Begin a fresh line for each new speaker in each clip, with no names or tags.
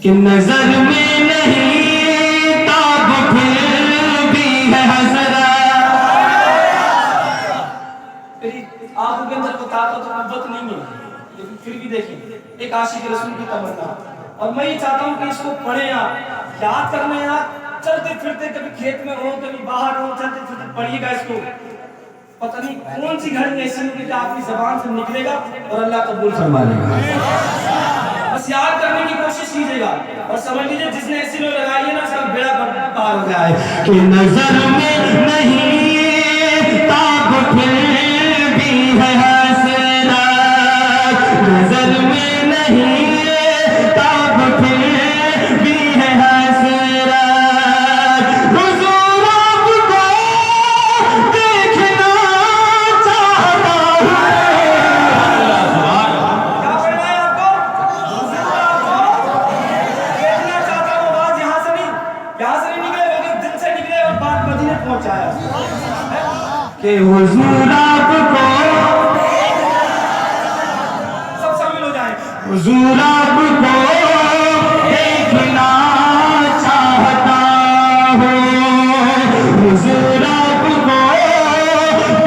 कि नजर में नहीं ताब फिर भी है हसरा। आंखों के अंदर को ताकत और कुव्वत नहीं है, लेकिन फिर भी देखिए एक आशिक रसूल की तमन्ना। और मैं ये चाहता हूँ कि इसको पढ़ें आप, याद करने आप, चलते फिरते कभी खेत में हो कभी बाहर हो, चलते फिरते पढ़िएगा इसको। पता नहीं कौन सी घड़ी ऐसी होगी कि आपकी जबान से निकलेगा और अल्लाह कबूल फरमा लेगा। बस याद करने की कोशिश कीजिएगा और समझ लीजिए जिसने ऐसी लोग लगाई है ना उसका बेड़ा पार हो गया है। कि नजर में नहीं ताब फिर भी है हसरा, नजर में नहीं ताब फिर भी है हसरा। हुजूर आपको देखना चाहता हूँ। क्या पढ़ना है आपको? हुजूर आपको देखना चाहता हूँ। बात यहाँ से नहीं निकले, बल्कि दिल से निकले और बात मदीने पहुँचाया कि हुजूर आपको, सब शामिल हो जाए, हुजूर आपको देखना चाहता हूँ, हुजूर आपको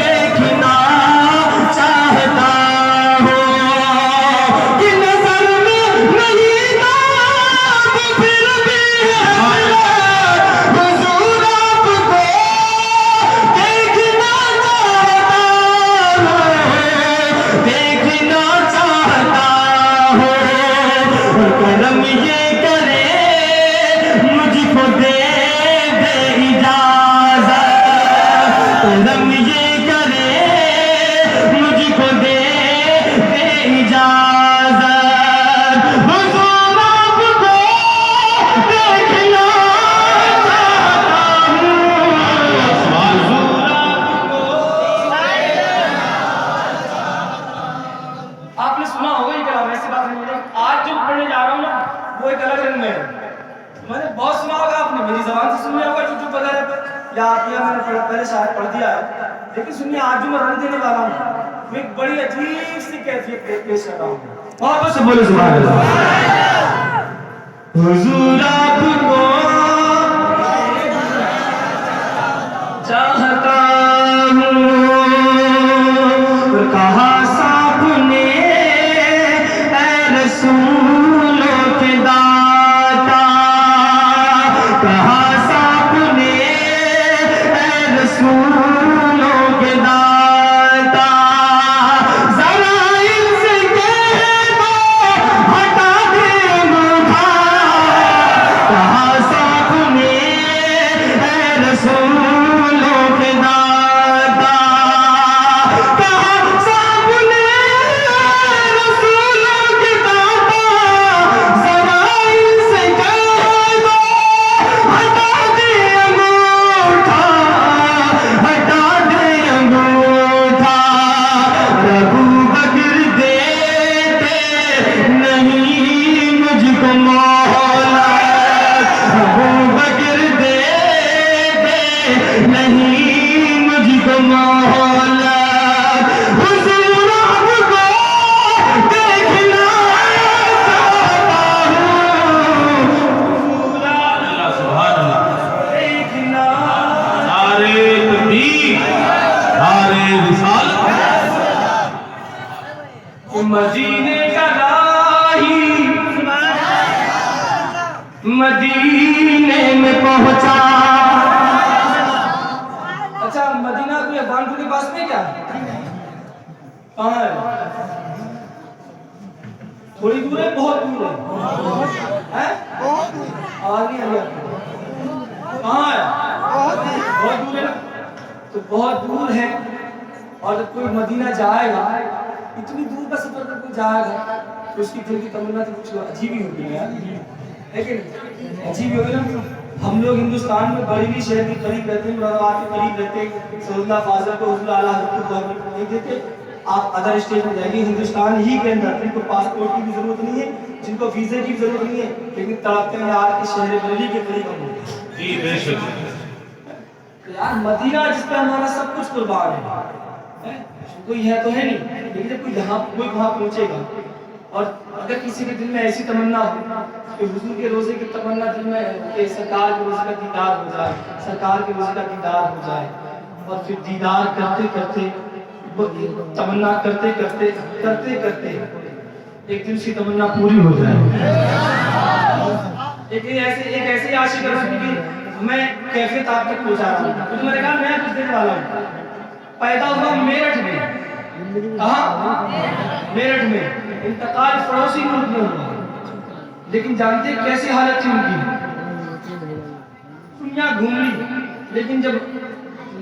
देखना चाहता हूँ। कि नजर में नहीं ताब फिर भी है, हुजूर आपको देखना चाहता हूँ, देखना चाहता हूँ। और करम ये करे मुझको दे दे इजाज़त, करम ये करे मुझको दे दे इजाज़त। हुजूर आपको देखना चाहता हूँ, हुजूर आपको। आपने सुना होगा ये कलाम, ऐसी बात नहीं है। आज जो पढ़ने जा रहा हूँ ना वो एक अलग रंग में है। मैंने बहुत सुना होगा, आपने मेरी जबान से सुन लिया होगा यूट्यूब वगैरह पर, या मैंने पहले शायद पढ़ दिया है। लेकिन सुनिए आज जो मैं रंग देने वाला हूँ वो एक बड़ी अजीब सी कैफियत पेश कर रहा हूँ। बहुत से बोले सुभान अल्लाह। हुजूर आपको चाहता हूँ, कहा सामने ऐ रसूलों के दाता, कहा सामने ऐ रसूलों के दाता। जरा इनसे कह दो हटा दे अंगूठा, कहा सामने ऐ रसूलों के दाता, कहा सामने रसूलों के दाता। जरा इनसे कह दो हटा दे अंगूठा, हटा दे अंगूठा। अबू बकर देते नहीं मुझको मोहलत, अबू बकर देते नहीं मुझको मोहलत। हुजूर आपको देखना चाहता हूँ, हुजूर आपको देखना। नारे तकबीर, नारे रिसालत। मदीने का राही मदीने में पहुंचा। अच्छा मदीना कोई अफगानपुर के पास में क्या कहाँ है? थोड़ी दूर है, बहुत दूर है? आवाज नहीं आ रही आपको? कहाँ है? बहुत दूर है ना, तो बहुत दूर है। और जब कोई मदीना जाएगा, इतनी दूर का सफर कर कोई जाएगा तो उसकी दिल की तमन्ना तो कुछ अजीब ही होगी यार, लेकिन अजीब ही होगी ना। हम लोग हिंदुस्तान में बरेली शहर के करीब रहते हैं, मुरादाबाद के करीब रहते हैं, सऊदुल्लाह फाजिल को हुजूर आला हज़रत को गवर्नमेंट नहीं देते। आप अदर स्टेट में जाएंगे हिंदुस्तान ही के अंदर, जिनको पासपोर्ट की भी जरूरत नहीं है, जिनको वीजे की जरूरत नहीं है, लेकिन तड़पते हैं यार कि शहर बरेली के करीब हम लोग। जी बेशक यार, मदीना जिस पे हमारा सब कुछ कुर्बान है, कोई है तो है नहीं, लेकिन जब कोई यहाँ कोई वहाँ पहुँचेगा और अगर किसी के दिल में ऐसी तमन्ना हो कि हुजूर के रोज़े की तमन्ना दिल में कि सरकार के रोज़े का दीदार हो जाए, सरकार के रोज़े का दीदार हो जाए, और फिर दीदार करते करते तमन्ना करते करते करते करते एक दिन सी तमन्ना पूरी हो जाए। एक ऐसी आशिक रसूल की मैं कैफियत आप तक पहुंचा रहा हूँ। तो मैंने कहा मैं कुछ देने वाला हूँ। पैदा हुआ मेरठ में। कहाँ? मेरठ में। इंतकाल पड़ोसी मुल्क में हुआ, लेकिन जानते कैसी हालत थी उनकी? दुनिया घूम ली, लेकिन जब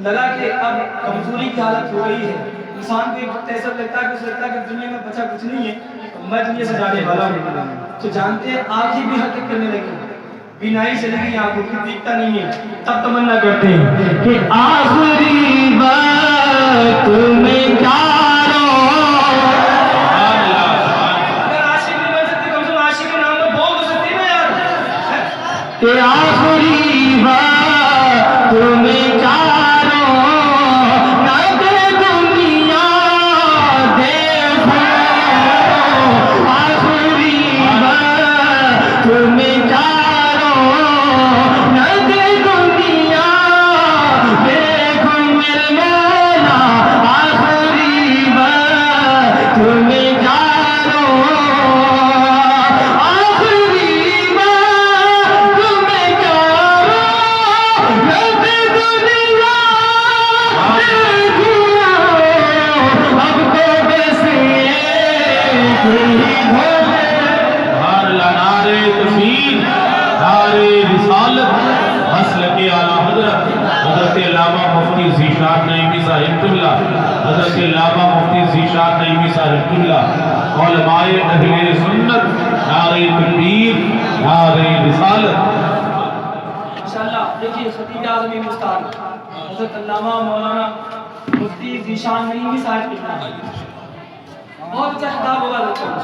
लगा कि अब कमजोरी की हालत हो गई है, इंसान को एक वक्त ऐसा लगता है कि दुनिया में बचा कुछ नहीं है, मैं दुनिया से जाने वाला हूँ। तो जानते हैं आँखें भी हरकत करने लगी, बिनाई चली गई, आंखों की दिखता नहीं है। तब तमन्ना करते हैं कि आखिरी बात में क्या आखिरी बात तुम्हें चारों न दे दुनिया देखो, आखिरी बात तुम्हें चारों न दे दुनिया देखो मेरे मौला, आखिरी बात तुम्हें देखिए खतीब आज़म हिंदुस्तान हज़रत अल्लामा मौलाना मुफ्ती ज़ीशान नईमी साहब लिखना है, बहुत अच्छा किताब होगा लगता है।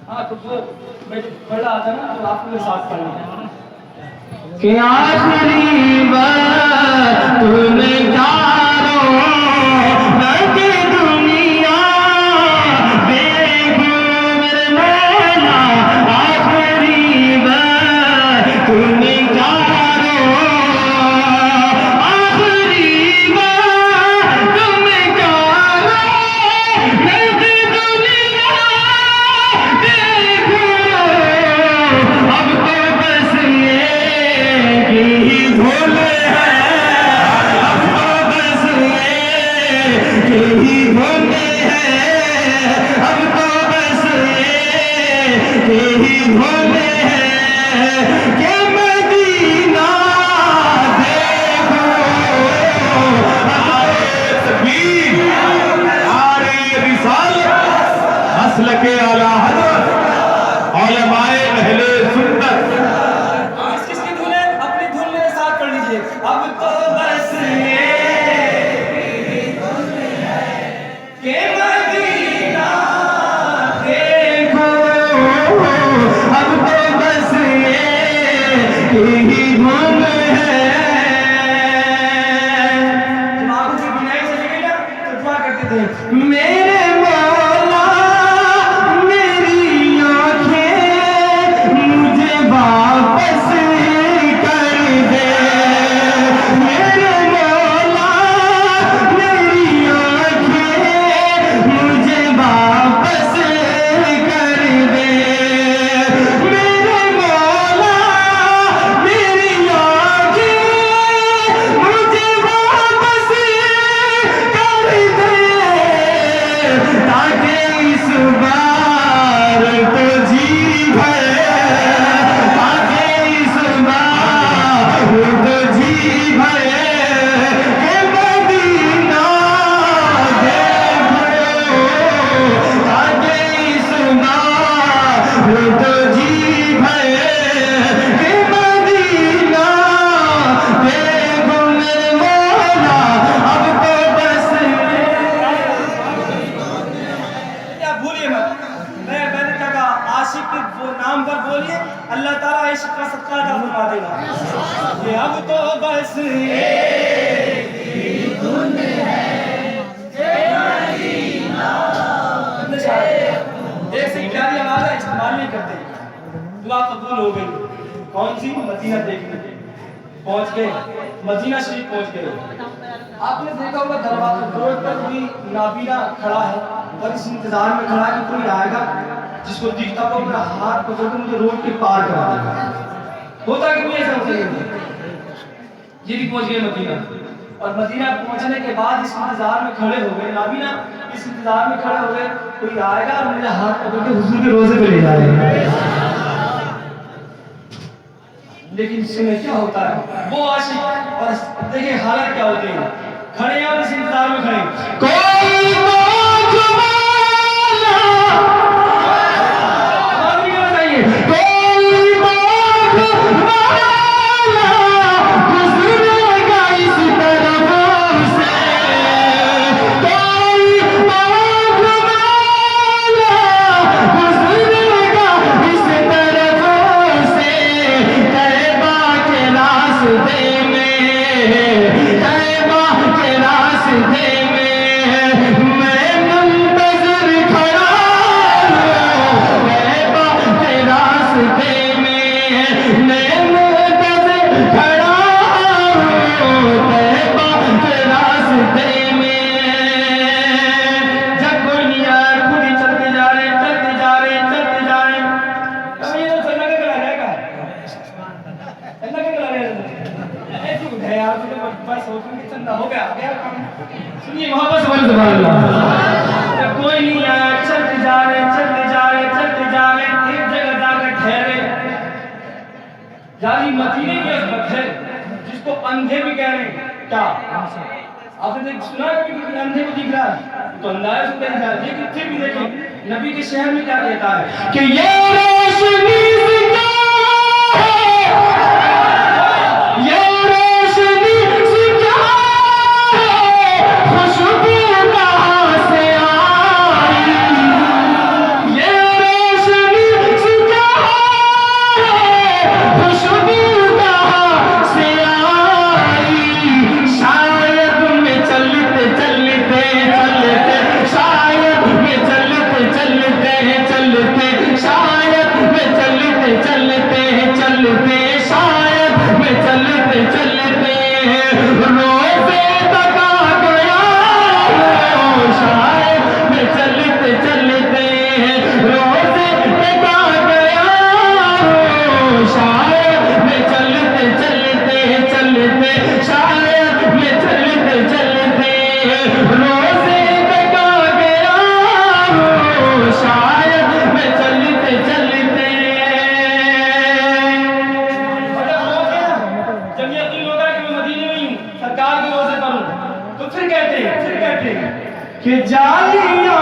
हाँ तो वो मैं पढ़ रहा था ना, तो आपको मेरे साथ पढ़ना कि आखिरी बात तुम्हें चारों नदी दुनिया देखो मेरे मौला, आखिरी बात तुम्हें चारों, आखिरी बात तुम्हें चारों नदी दुनिया देखो, अब तो बस ये ही भोले हैं, अब तो बस ये ही भोले हैं, अब तो बस ये ही भोले हैं कि मदीना देखो, नारे तकबीर, नारे रिसालत, मसलके आला हज़रत, उलमाए अहले सुन्नत। किसकी धुन है? अपनी धुन मेरे साथ पढ़ लीजिए। अब तो बस ये कि मदीना देखो, अब तो बस ये ही धुन है। दिमाग से बिनाई चली गई ना, तो दुआ करते थे मेरे मौला मेरी आँखें मुझे वापस कर दे, मेरे मौला मेरी आँखें मुझे वापस कर दे, मेरे मौला मेरी आँखें मुझे वापस कर दे, ताकि इस बार तो जी भरे, ताकि इस बार तो जी भरे कि मदीना देखो, ताकि इस बार तो जी भरे कि मदीना देखो मेरे मौला, अब तो बस या भूलिए मत। मैंने क्या कहा, आशिक वो नाम पर बोलिए, अल्लाह ताला इश्क का सदका अता फरमा देगा। ये अब तो बस नहीं करते, दुआ कबूल हो गई। कौन सी? मदीना देखने पहुंच गए, मदीना शरीफ पहुंच गए। आपने देखा होगा दरवाजा रोड पर भी नाबीना खड़ा है और इस इंतजार में खड़ा है कि कोई आएगा जिसको दिखता हो अपना हाथ पकड़ के मुझे रोड के पार करा देगा। होता कि नहीं ऐसा? होता ये भी पहुंच गए मदीना, और मदीना पहुंचने के बाद इस इंतजार में खड़े हो गए, नाबीना इस इंतजार में खड़े हो गए कोई आएगा और मुझे हाथ पकड़ के हुजूर के रोजे पे ले जाएगा। लेकिन सुने क्या होता है, वो आशिक और देखिए हालत क्या होती है, खड़े हैं और इस इंतजार में खड़े, कोई कोई नहीं आया, चलते जा रहे एक जगह जाकर ठहरे। यानी मदीने की अजमत है जिसको अंधे भी कह रहे हैं। क्या आपने सुना कभी कि अंधे को दिख रहा है तो अंधा है, सुनते हैं लेकिन फिर भी देखें नबी के शहर में क्या कहता है कि ये रोशनी कि जालियां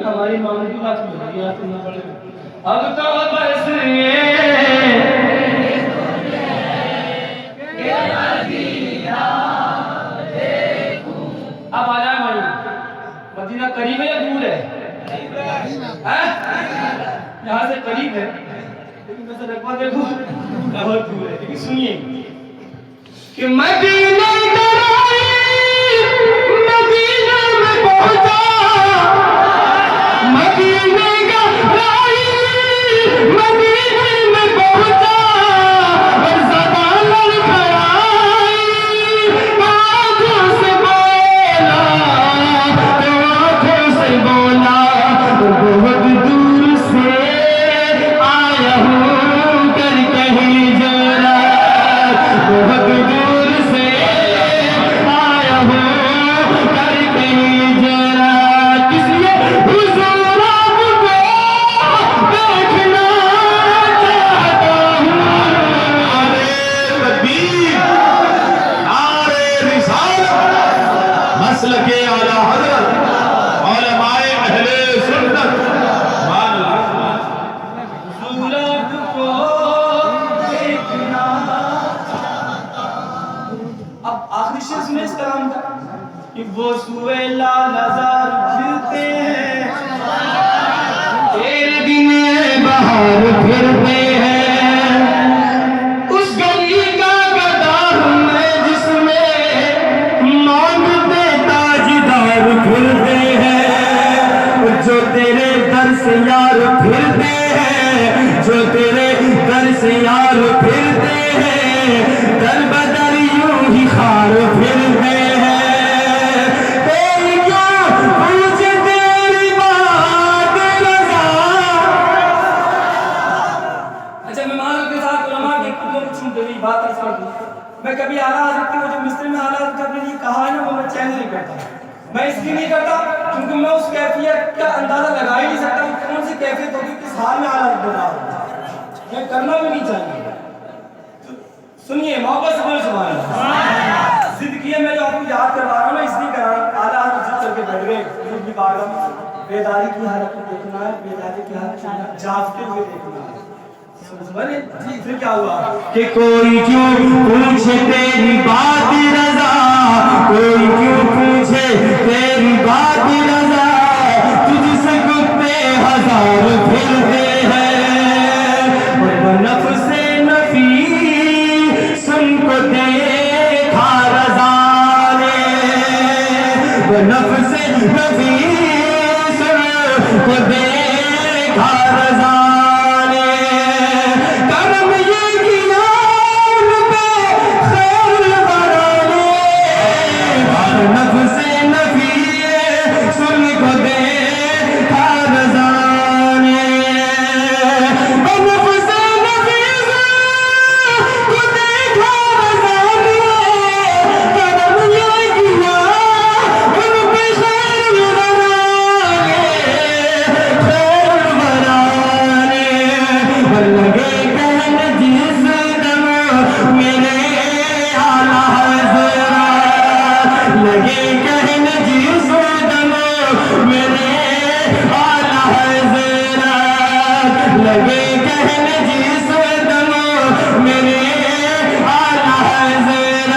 हमारी मांग की बात नहीं अब तो बस अब आ जाए भाई, मदीना करीब है या दूर है? यहाँ से करीब है लेकिन वैसे रकबा देखो बहुत दूर है। लेकिन सुनिए कि मदीना में पहुंचा, मदीने का राही, मदीने
जो तेरे दर से यार फिरते हैं, जो तेरे दर से यार फिरते हैं, दर बदर यूं ही खार फिरते हैं। तेरी क्यों पूछे तेरी बात रज़ा।
अच्छा मैं मान के साथ उलमा की कुछ मेरी बात अर्ज कर दूं। मैं कभी आला हज़रत की वो जो मिस्र में आला हज़रत ने ये कहा है ना, वो मैं चैन नहीं करता। मैं इसलिए नहीं करता क्योंकि मैं उस कैफियत का अंदाजा लगा ही नहीं सकता कि कौन सी कैफियत होगी, किस हाल में आला हज़रत बता रहा। मैं करना भी नहीं चाहिए। सुनिए मोहब्बत से बोलो सुभान अल्लाह। जिद किए मैं जो आपको याद करवा रहा हूँ ना, इसलिए कर रहा हूँ। आला हज़रत जिद करके बैठ गए हुजूर की बारगाह में। बेदारी की हालत को देखना है, बेदारी की हालत जागते हुए देखना है। फिर क्या हुआ
कि कोई क्यों पूछे तेरी बात रज़ा, कोई क्यों पूछे तेरी बात रज़ा, तुझसे कुत्ते हजार फिरते हैं। और नफ्से नफी सुन को देखा रज़ा ने, वो नफ्से नफी सुन को देखा रज़ा ने। करम ये किया उन पे खैर बराने, और नफ्से नफी सुन को देखा रज़ा ने। और नफ्से नफी को देखा रज़ा ने। करम ये किया उन पे खैर बराने, खैर बराने। लगे कहने जिस दम मेरे आला हज़रत, लगे कहने जिस दम मेरे आला हज़रत, लगे कहने जिस दम मेरे आला हज़रत।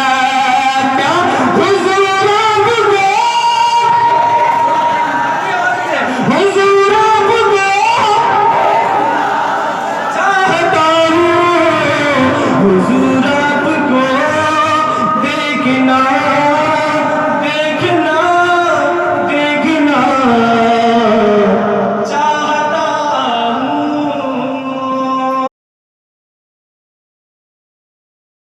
क्या हुज़ूर आपको, हुज़ूर आपको चाहता हूँ, हुज़ूर आपको देखना